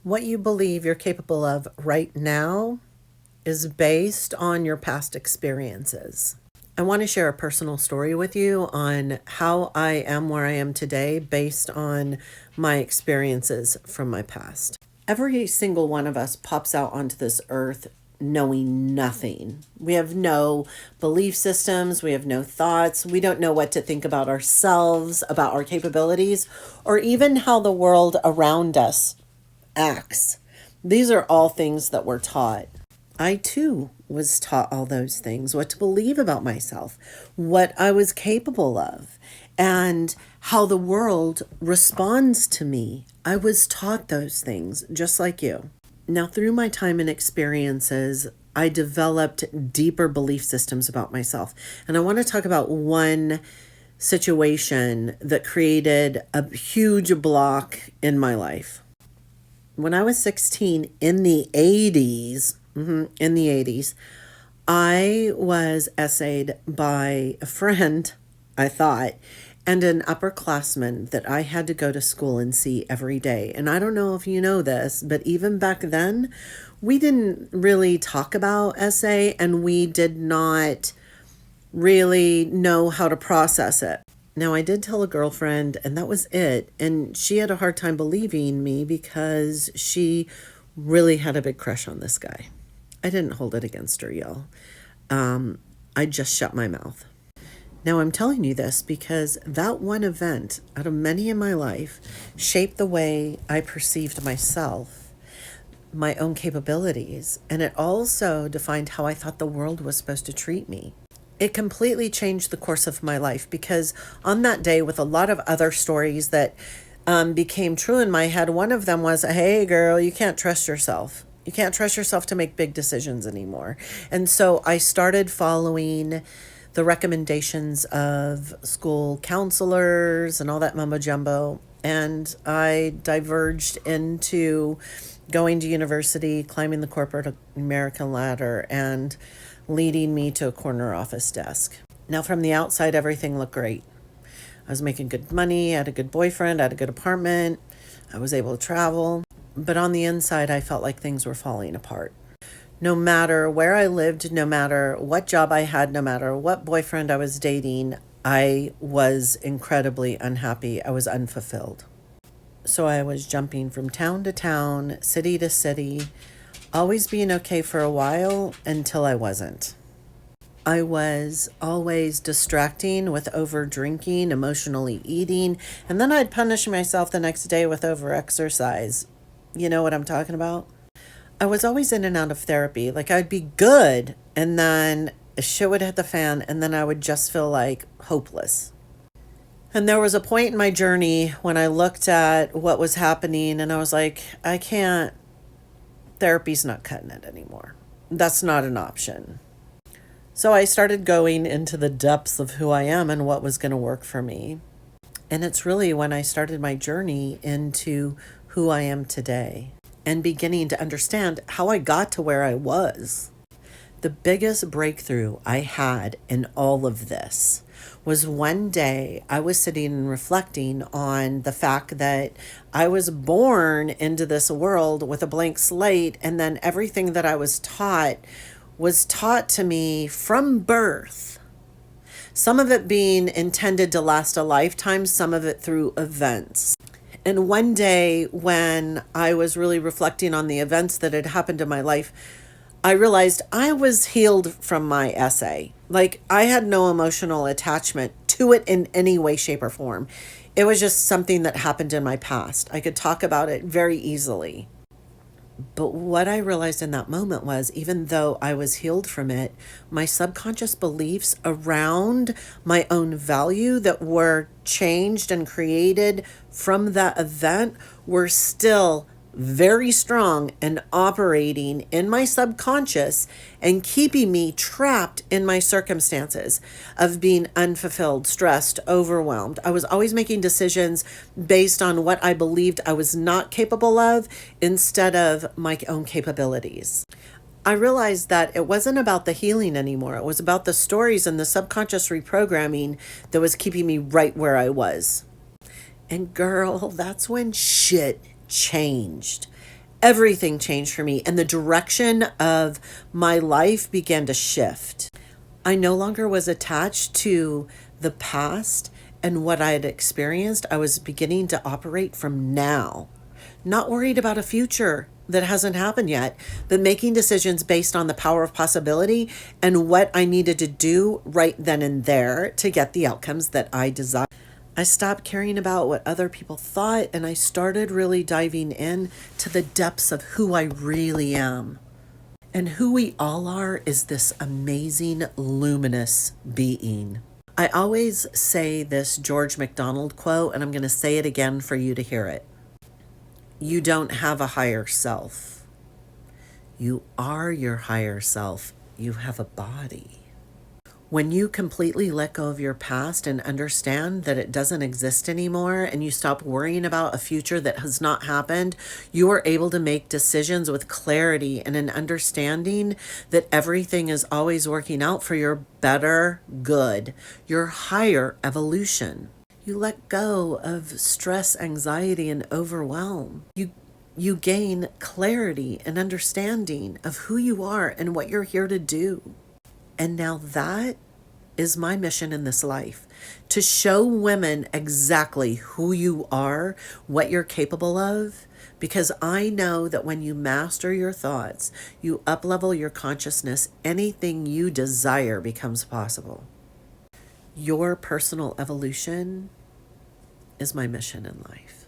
What you believe you're capable of right now is based on your past experiences. I want to share a personal story with you on how I am where I am today based on my experiences from my past. Every single one of us pops out onto this earth knowing nothing. We have no belief systems, we have no thoughts, we don't know what to think about ourselves, about our capabilities, or even how the world around us acts. These are all things that we're taught. I too was taught all those things, what to believe about myself, what I was capable of, and how the world responds to me. I was taught those things just like you. Now, through my time and experiences, I developed deeper belief systems about myself. And I want to talk about one situation that created a huge block in my life. When I was 16 in the 80s, I was essayed by a friend, I thought, and an upperclassman that I had to go to school and see every day. And I don't know if you know this, but even back then, we didn't really talk about essay and we did not really know how to process it. Now, I did tell a girlfriend, and that was it. And she had a hard time believing me because she really had a big crush on this guy. I didn't hold it against her, y'all. I just shut my mouth. Now, I'm telling you this because that one event out of many in my life shaped the way I perceived myself, my own capabilities, and it also defined how I thought the world was supposed to treat me. It completely changed the course of my life because on that day, with a lot of other stories that became true in my head, one of them was, hey, girl, you can't trust yourself. You can't trust yourself to make big decisions anymore. And so I started following the recommendations of school counselors and all that mumbo jumbo. And I diverged into going to university, climbing the corporate American ladder, and leading me to a corner office desk. Now, from the outside, everything looked great. I was making good money, I had a good boyfriend, I had a good apartment, I was able to travel. But on the inside, I felt like things were falling apart. No matter where I lived, no matter what job I had, no matter what boyfriend I was dating, I was incredibly unhappy. I was unfulfilled. So I was jumping from town to town, city to city, always being okay for a while until I wasn't. I was always distracting with over drinking, emotionally eating, and then I'd punish myself the next day with over exercise. You know what I'm talking about? I was always in and out of therapy. Like I'd be good and then shit would hit the fan and then I would just feel like hopeless. And there was a point in my journey when I looked at what was happening and I was like, I can't, therapy's not cutting it anymore. That's not an option. So I started going into the depths of who I am and what was going to work for me. And it's really when I started my journey into who I am today and beginning to understand how I got to where I was. The biggest breakthrough I had in all of this was one day I was sitting and reflecting on the fact that I was born into this world with a blank slate, and then everything that I was taught to me from birth. Some of it being intended to last a lifetime, some of it through events. And one day when I was really reflecting on the events that had happened in my life, I realized I was healed from my essay. Like I had no emotional attachment to it in any way, shape, or form. It was just something that happened in my past. I could talk about it very easily. But what I realized in that moment was even though I was healed from it, my subconscious beliefs around my own value that were changed and created from that event were still very strong and operating in my subconscious and keeping me trapped in my circumstances of being unfulfilled, stressed, overwhelmed. I was always making decisions based on what I believed I was not capable of instead of my own capabilities. I realized that it wasn't about the healing anymore. It was about the stories and the subconscious reprogramming that was keeping me right where I was. And girl, that's when shit changed. Everything changed for me, and the direction of my life began to shift. I no longer was attached to the past and what I had experienced. I was beginning to operate from now, not worried about a future that hasn't happened yet, but making decisions based on the power of possibility and what I needed to do right then and there to get the outcomes that I desire. I stopped caring about what other people thought, and I started really diving in to the depths of who I really am. And who we all are is this amazing, luminous being. I always say this George MacDonald quote, and I'm going to say it again for you to hear it. You don't have a higher self. You are your higher self. You have a body. When you completely let go of your past and understand that it doesn't exist anymore, and you stop worrying about a future that has not happened, you are able to make decisions with clarity and an understanding that everything is always working out for your better good, your higher evolution. You let go of stress, anxiety, and overwhelm. You gain clarity and understanding of who you are and what you're here to do. And now that is my mission in this life, to show women exactly who you are, what you're capable of, because I know that when you master your thoughts, you uplevel your consciousness, anything you desire becomes possible. Your personal evolution is my mission in life.